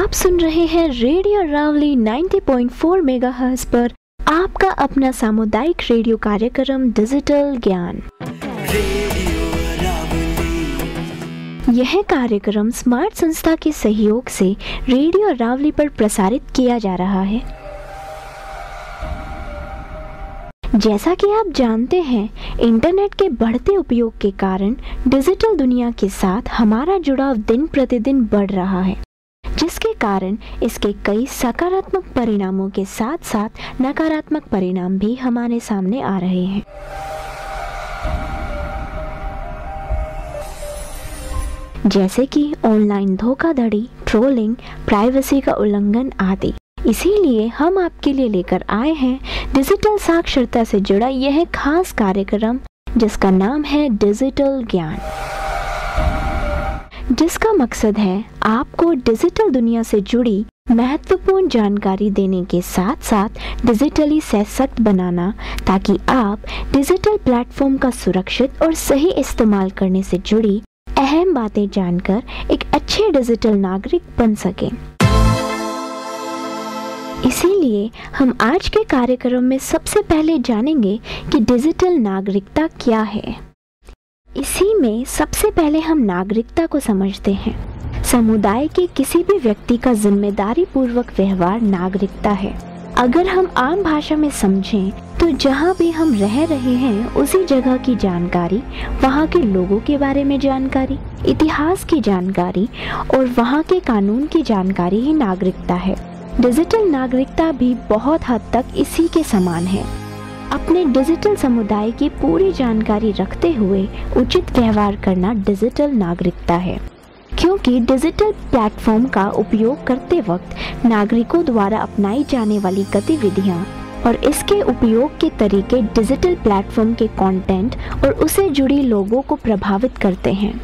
आप सुन रहे हैं रेडियो रावली 90.4 मेगाहर्ट्ज़ पर आपका अपना सामुदायिक रेडियो कार्यक्रम डिजिटल ज्ञान। यह कार्यक्रम स्मार्ट संस्था के सहयोग से रेडियो रावली पर प्रसारित किया जा रहा है। जैसा कि आप जानते हैं, इंटरनेट के बढ़ते उपयोग के कारण डिजिटल दुनिया के साथ हमारा जुड़ाव दिन प्रतिदिन बढ़ रहा है, जिसके कारण इसके कई सकारात्मक परिणामों के साथ साथ नकारात्मक परिणाम भी हमारे सामने आ रहे हैं। जैसे कि ऑनलाइन धोखाधड़ी, ट्रोलिंग, प्राइवेसी का उल्लंघन आदि। इसीलिए हम आपके लिए लेकर आए हैं डिजिटल साक्षरता से जुड़ा यह खास कार्यक्रम, जिसका नाम है डिजिटल ज्ञान, जिसका मकसद है आपको डिजिटल दुनिया से जुड़ी महत्वपूर्ण जानकारी देने के साथ साथ डिजिटली सशक्त बनाना, ताकि आप डिजिटल प्लेटफॉर्म का सुरक्षित और सही इस्तेमाल करने से जुड़ी अहम बातें जानकर एक अच्छे डिजिटल नागरिक बन सकें। इसीलिए हम आज के कार्यक्रम में सबसे पहले जानेंगे कि डिजिटल नागरिकता क्या है। इसी में सबसे पहले हम नागरिकता को समझते हैं। समुदाय के किसी भी व्यक्ति का जिम्मेदारी पूर्वक व्यवहार नागरिकता है। अगर हम आम भाषा में समझें तो जहाँ भी हम रह रहे हैं उसी जगह की जानकारी, वहाँ के लोगों के बारे में जानकारी, इतिहास की जानकारी और वहाँ के कानून की जानकारी ही नागरिकता है। डिजिटल नागरिकता भी बहुत हद तक इसी के समान है। अपने डिजिटल समुदाय की पूरी जानकारी रखते हुए उचित व्यवहार करना डिजिटल नागरिकता है, क्योंकि डिजिटल प्लेटफॉर्म का उपयोग करते वक्त नागरिकों द्वारा अपनाई जाने वाली गतिविधियां और इसके उपयोग के तरीके डिजिटल प्लेटफॉर्म के कंटेंट और उससे जुड़ी लोगों को प्रभावित करते हैं।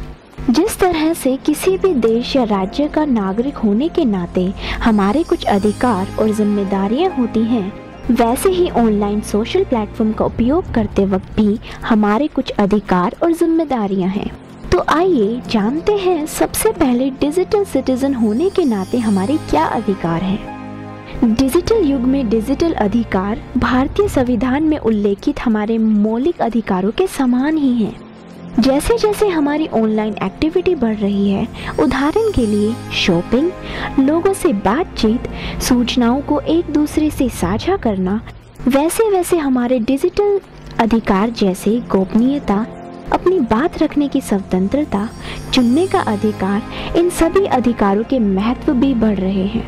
जिस तरह से किसी भी देश या राज्य का नागरिक होने के नाते हमारे कुछ अधिकार और जिम्मेदारियां होती हैं, वैसे ही ऑनलाइन सोशल प्लेटफॉर्म का उपयोग करते वक्त भी हमारे कुछ अधिकार और जिम्मेदारियां हैं। तो आइए जानते हैं सबसे पहले डिजिटल सिटीजन होने के नाते हमारे क्या अधिकार हैं। डिजिटल युग में डिजिटल अधिकार भारतीय संविधान में उल्लेखित हमारे मौलिक अधिकारों के समान ही हैं। जैसे जैसे हमारी ऑनलाइन एक्टिविटी बढ़ रही है, उदाहरण के लिए शॉपिंग, लोगों से बातचीत, सूचनाओं को एक दूसरे से साझा करना, वैसे वैसे हमारे डिजिटल अधिकार जैसे गोपनीयता, अपनी बात रखने की स्वतंत्रता, चुनने का अधिकार, इन सभी अधिकारों के महत्व भी बढ़ रहे हैं।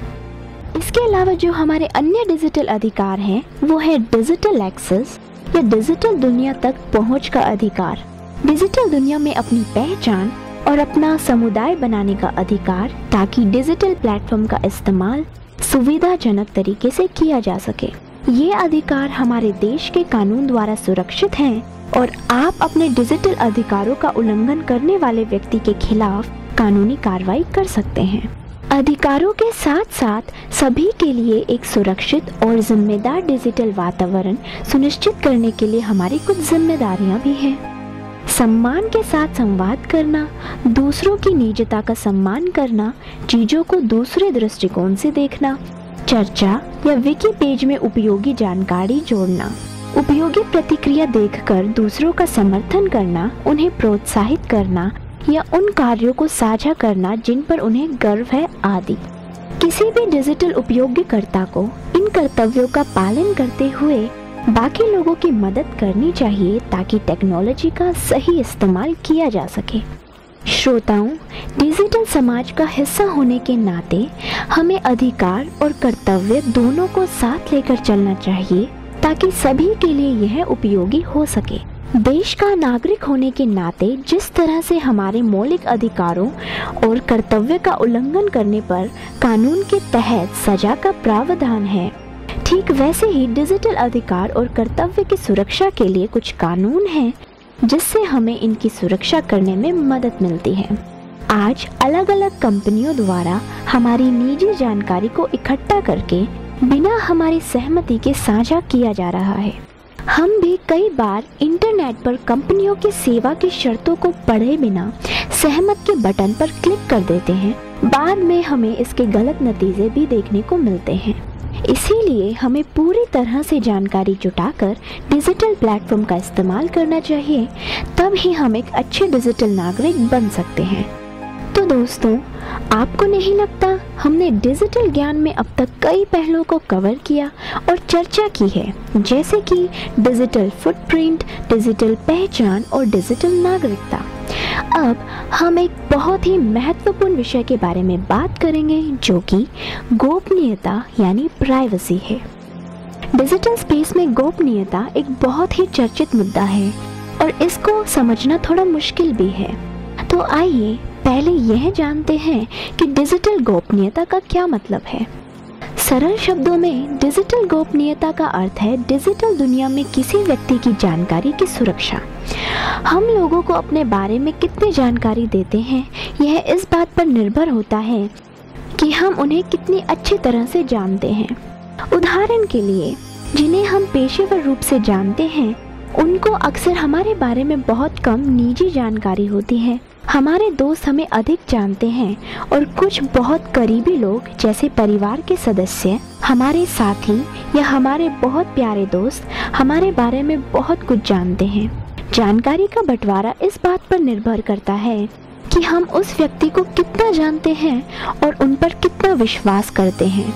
इसके अलावा जो हमारे अन्य डिजिटल अधिकार हैं, वो है डिजिटल एक्सेस या डिजिटल दुनिया तक पहुंच का अधिकार, डिजिटल दुनिया में अपनी पहचान और अपना समुदाय बनाने का अधिकार, ताकि डिजिटल प्लेटफॉर्म का इस्तेमाल सुविधाजनक तरीके से किया जा सके। ये अधिकार हमारे देश के कानून द्वारा सुरक्षित हैं और आप अपने डिजिटल अधिकारों का उल्लंघन करने वाले व्यक्ति के खिलाफ कानूनी कार्रवाई कर सकते हैं। अधिकारों के साथ साथ सभी के लिए एक सुरक्षित और जिम्मेदार डिजिटल वातावरण सुनिश्चित करने के लिए हमारी कुछ जिम्मेदारियां भी हैं। सम्मान के साथ संवाद करना, दूसरों की निजता का सम्मान करना, चीजों को दूसरे दृष्टिकोण से देखना, चर्चा या विकी पेज में उपयोगी जानकारी जोड़ना, उपयोगी प्रतिक्रिया देखकर दूसरों का समर्थन करना, उन्हें प्रोत्साहित करना या उन कार्यों को साझा करना जिन पर उन्हें गर्व है आदि। किसी भी डिजिटल उपयोगकर्ता को इन कर्तव्यों का पालन करते हुए बाकी लोगों की मदद करनी चाहिए, ताकि टेक्नोलॉजी का सही इस्तेमाल किया जा सके। श्रोताओं, डिजिटल समाज का हिस्सा होने के नाते हमें अधिकार और कर्तव्य दोनों को साथ लेकर चलना चाहिए, ताकि सभी के लिए यह उपयोगी हो सके। देश का नागरिक होने के नाते जिस तरह से हमारे मौलिक अधिकारों और कर्तव्य का उल्लंघन करने पर कानून के तहत सजा का प्रावधान है, ठीक वैसे ही डिजिटल अधिकार और कर्तव्य की सुरक्षा के लिए कुछ कानून हैं, जिससे हमें इनकी सुरक्षा करने में मदद मिलती है। आज अलग अलग कंपनियों द्वारा हमारी निजी जानकारी को इकट्ठा करके बिना हमारी सहमति के साझा किया जा रहा है। हम भी कई बार इंटरनेट पर कंपनियों की सेवा की शर्तों को पढ़े बिना सहमत के बटन पर क्लिक कर देते हैं। बाद में हमें इसके गलत नतीजे भी देखने को मिलते हैं। इसीलिए हमें पूरी तरह से जानकारी जुटाकर डिजिटल प्लेटफॉर्म का इस्तेमाल करना चाहिए, तब ही हम एक अच्छे डिजिटल नागरिक बन सकते हैं। तो दोस्तों, आपको नहीं लगता हमने डिजिटल ज्ञान में अब तक कई पहलुओं को कवर किया और चर्चा की है, जैसे कि डिजिटल फुटप्रिंट, डिजिटल पहचान और डिजिटल नागरिकता। अब हम एक बहुत ही महत्वपूर्ण विषय के बारे में बात करेंगे, जो कि गोपनीयता यानी प्राइवेसी है। डिजिटल स्पेस में गोपनीयता एक बहुत ही चर्चित मुद्दा है और इसको समझना थोड़ा मुश्किल भी है। तो आइए पहले यह जानते हैं कि डिजिटल गोपनीयता का क्या मतलब है। सरल शब्दों में डिजिटल गोपनीयता का अर्थ है डिजिटल दुनिया में किसी व्यक्ति की जानकारी की सुरक्षा। हम लोगों को अपने बारे में कितनी जानकारी देते हैं, यह इस बात पर निर्भर होता है कि हम उन्हें कितनी अच्छी तरह से जानते हैं। उदाहरण के लिए, जिन्हें हम पेशेवर रूप से जानते हैं, उनको अक्सर हमारे बारे में बहुत कम निजी जानकारी होती है। हमारे दोस्त हमें अधिक जानते हैं और कुछ बहुत करीबी लोग जैसे परिवार के सदस्य, हमारे साथी या हमारे बहुत प्यारे दोस्त हमारे बारे में बहुत कुछ जानते हैं। जानकारी का बंटवारा इस बात पर निर्भर करता है कि हम उस व्यक्ति को कितना जानते हैं और उन पर कितना विश्वास करते हैं।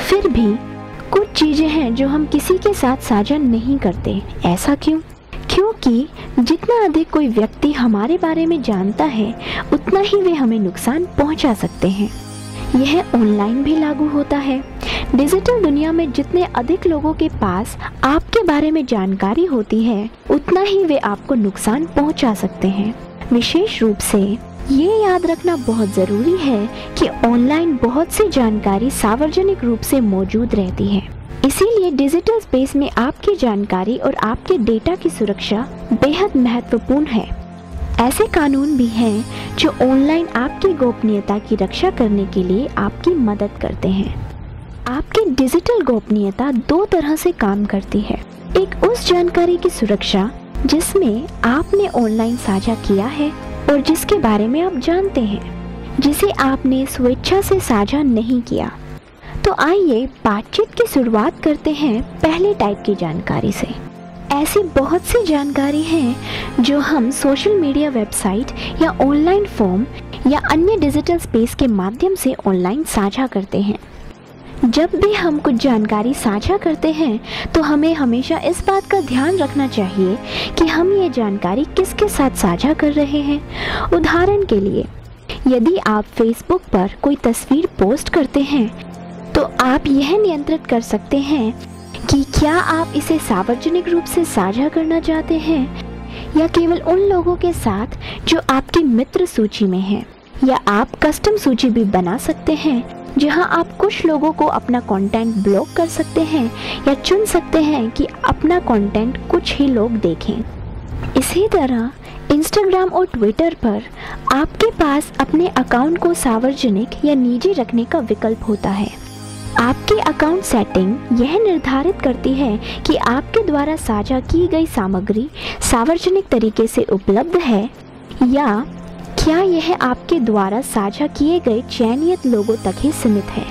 फिर भी कुछ चीज़ें हैं जो हम किसी के साथ साझा नहीं करते। ऐसा क्यों? क्योंकि जितना अधिक कोई व्यक्ति हमारे बारे में जानता है, उतना ही वे हमें नुकसान पहुंचा सकते हैं। यह ऑनलाइन भी लागू होता है। डिजिटल दुनिया में जितने अधिक लोगों के पास आपके बारे में जानकारी होती है, उतना ही वे आपको नुकसान पहुंचा सकते हैं। विशेष रूप से ये याद रखना बहुत ज़रूरी है कि ऑनलाइन बहुत सी जानकारी सार्वजनिक रूप से मौजूद रहती है। इसीलिए डिजिटल स्पेस में आपकी जानकारी और आपके डेटा की सुरक्षा बेहद महत्वपूर्ण है। ऐसे कानून भी हैं जो ऑनलाइन आपकी गोपनीयता की रक्षा करने के लिए आपकी मदद करते हैं। आपकी डिजिटल गोपनीयता दो तरह से काम करती है। एक उस जानकारी की सुरक्षा जिसमें आपने ऑनलाइन साझा किया है और जिसके बारे में आप जानते हैं, जिसे आपने स्वेच्छा से साझा नहीं किया। तो आइए बातचीत की शुरुआत करते हैं पहले टाइप की जानकारी से। ऐसी बहुत सी जानकारी है जो हम सोशल मीडिया वेबसाइट या ऑनलाइन फॉर्म या अन्य डिजिटल स्पेस के माध्यम से ऑनलाइन साझा करते हैं। जब भी हम कुछ जानकारी साझा करते हैं तो हमें हमेशा इस बात का ध्यान रखना चाहिए कि हम ये जानकारी किसके साथ साझा कर रहे हैं। उदाहरण के लिए, यदि आप फेसबुक पर कोई तस्वीर पोस्ट करते हैं तो आप यह नियंत्रित कर सकते हैं कि क्या आप इसे सार्वजनिक रूप से साझा करना चाहते हैं या केवल उन लोगों के साथ जो आपकी मित्र सूची में हैं। या आप कस्टम सूची भी बना सकते हैं जहां आप कुछ लोगों को अपना कंटेंट ब्लॉक कर सकते हैं या चुन सकते हैं कि अपना कंटेंट कुछ ही लोग देखें। इसी तरह इंस्टाग्राम और ट्विटर पर आपके पास अपने अकाउंट को सार्वजनिक या निजी रखने का विकल्प होता है। आपकी अकाउंट सेटिंग यह निर्धारित करती है कि आपके द्वारा साझा की गई सामग्री सार्वजनिक तरीके से उपलब्ध है या क्या यह आपके द्वारा साझा किए गए चयनित लोगों तक ही सीमित है,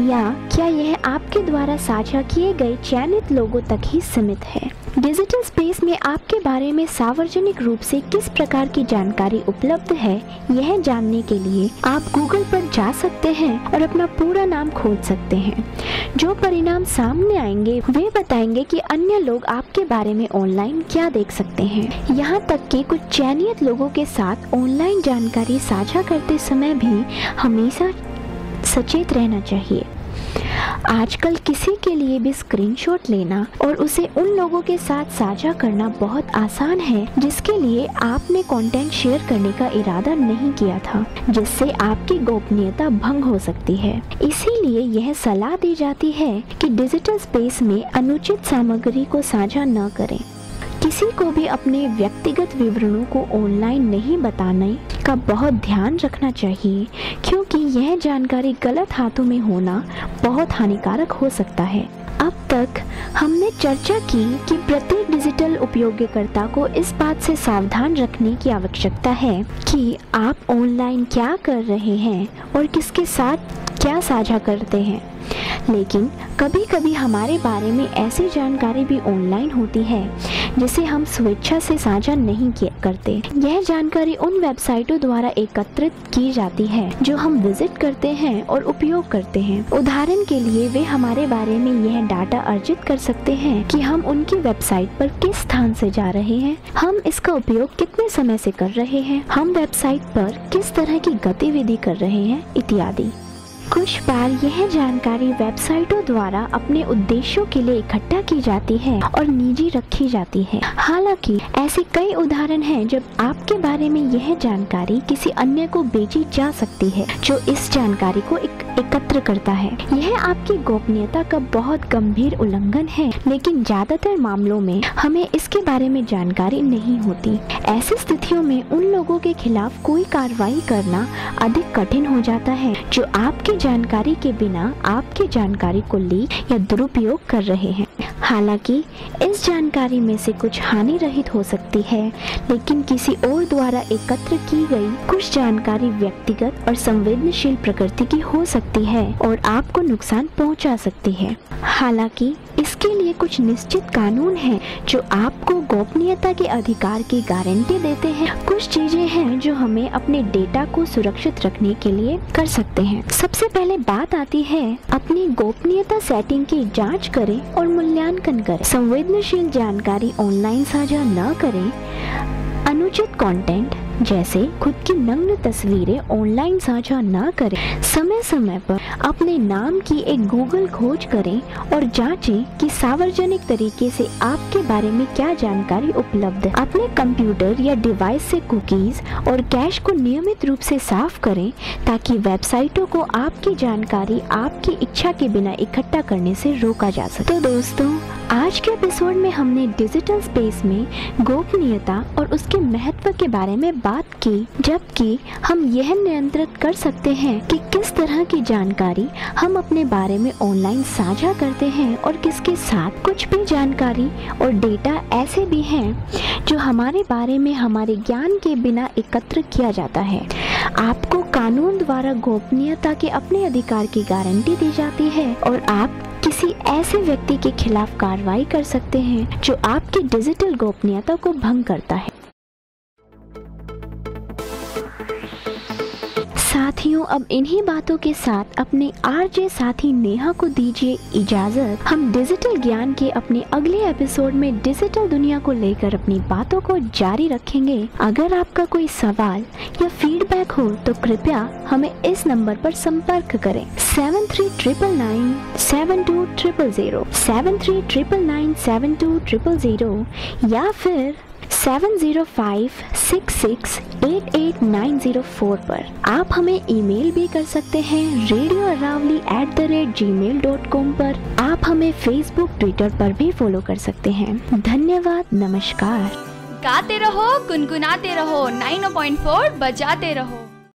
या क्या यह आपके द्वारा साझा किए गए चयनित लोगों तक ही सीमित है। डिजिटल स्पेस में आपके बारे में सार्वजनिक रूप से किस प्रकार की जानकारी उपलब्ध है, यह जानने के लिए आप गूगल पर जा सकते हैं और अपना पूरा नाम खोज सकते हैं। जो परिणाम सामने आएंगे वे बताएंगे कि अन्य लोग आपके बारे में ऑनलाइन क्या देख सकते हैं। यहाँ तक कि कुछ चयनित लोगों के साथ ऑनलाइन जानकारी साझा करते समय भी हमेशा सचेत रहना चाहिए। आजकल किसी के लिए भी स्क्रीनशॉट लेना और उसे उन लोगों के साथ साझा करना बहुत आसान है जिसके लिए आपने कंटेंट शेयर करने का इरादा नहीं किया था, जिससे आपकी गोपनीयता भंग हो सकती है। इसीलिए यह सलाह दी जाती है कि डिजिटल स्पेस में अनुचित सामग्री को साझा न करें। किसी को भी अपने व्यक्तिगत विवरणों को ऑनलाइन नहीं बताने का बहुत ध्यान रखना चाहिए, क्योंकि यह जानकारी गलत हाथों में होना बहुत हानिकारक हो सकता है। अब तक हमने चर्चा की कि प्रत्येक डिजिटल उपयोगकर्ता को इस बात से सावधान रखने की आवश्यकता है कि आप ऑनलाइन क्या कर रहे हैं और किसके साथ क्या साझा करते हैं। लेकिन कभी कभी हमारे बारे में ऐसी जानकारी भी ऑनलाइन होती है जिसे हम स्वेच्छा से साझा नहीं करते। यह जानकारी उन वेबसाइटों द्वारा एकत्रित की जाती है जो हम विजिट करते हैं और उपयोग करते हैं। उदाहरण के लिए वे हमारे बारे में यह डाटा अर्जित कर सकते हैं कि हम उनकी वेबसाइट पर किस स्थान से जा रहे हैं, हम इसका उपयोग कितने समय से कर रहे हैं, हम वेबसाइट पर किस तरह की गतिविधि कर रहे हैं इत्यादि। कुछ बार यह जानकारी वेबसाइटों द्वारा अपने उद्देश्यों के लिए इकट्ठा की जाती है और निजी रखी जाती है। हालांकि ऐसे कई उदाहरण हैं जब आपके बारे में यह जानकारी किसी अन्य को बेची जा सकती है जो इस जानकारी को एकत्र करता है। यह आपकी गोपनीयता का बहुत गंभीर उल्लंघन है, लेकिन ज्यादातर मामलों में हमें इसके बारे में जानकारी नहीं होती। ऐसी स्थितियों में उन लोगों के खिलाफ कोई कार्रवाई करना अधिक कठिन हो जाता है जो आपकी जानकारी के बिना आपकी जानकारी को लीक या दुरुपयोग कर रहे हैं। हालांकि इस जानकारी में से कुछ हानि रहित हो सकती है, लेकिन किसी और द्वारा एकत्र की गई कुछ जानकारी व्यक्तिगत और संवेदनशील प्रकृति की हो सकती है और आपको नुकसान पहुंचा सकती है। हालांकि इसके लिए कुछ निश्चित कानून हैं जो आपको गोपनीयता के अधिकार की गारंटी देते हैं। कुछ चीजें हैं जो हमें अपने डेटा को सुरक्षित रखने के लिए कर सकते हैं। सबसे पहले बात आती है अपनी गोपनीयता सेटिंग की जांच करें और मूल्यांकन करें। संवेदनशील जानकारी ऑनलाइन साझा न करें। अनुचित कंटेंट जैसे खुद की नग्न तस्वीरें ऑनलाइन साझा न करें। समय समय पर अपने नाम की एक गूगल खोज करें और जांचें कि सार्वजनिक तरीके से आपके बारे में क्या जानकारी उपलब्ध है। अपने कंप्यूटर या डिवाइस से कुकीज और कैश को नियमित रूप से साफ करें ताकि वेबसाइटों को आपकी जानकारी आपकी इच्छा के बिना इकट्ठा करने से रोका जा सके। तो दोस्तों, आज के एपिसोड में हमने डिजिटल स्पेस में गोपनीयता और उसके महत्व के बारे में बात की, जबकि हम यह नियंत्रित कर सकते हैं कि किस तरह की जानकारी हम अपने बारे में ऑनलाइन साझा करते हैं और किसके साथ। कुछ भी जानकारी और डेटा ऐसे भी हैं जो हमारे बारे में हमारे ज्ञान के बिना एकत्र किया जाता है। आपको कानून द्वारा गोपनीयता के अपने अधिकार की गारंटी दी जाती है और आप किसी ऐसे व्यक्ति के खिलाफ कार्रवाई कर सकते हैं जो आपकी डिजिटल गोपनीयता को भंग करता है। साथियों, अब इन्हीं बातों के साथ अपने आरजे साथी नेहा को दीजिए इजाजत। हम डिजिटल ज्ञान के अपने अगले एपिसोड में डिजिटल दुनिया को लेकर अपनी बातों को जारी रखेंगे। अगर आपका कोई सवाल या फीडबैक हो तो कृपया हमें इस नंबर पर संपर्क करें 7399972000 7399972000 या फिर 7056688904 पर। आप हमें ईमेल भी कर सकते हैं radioaravali@gmail.com पर। आप हमें फेसबुक, ट्विटर पर भी फॉलो कर सकते हैं। धन्यवाद, नमस्कार। गाते रहो, गुनगुनाते रहो, 90.4 बजाते रहो।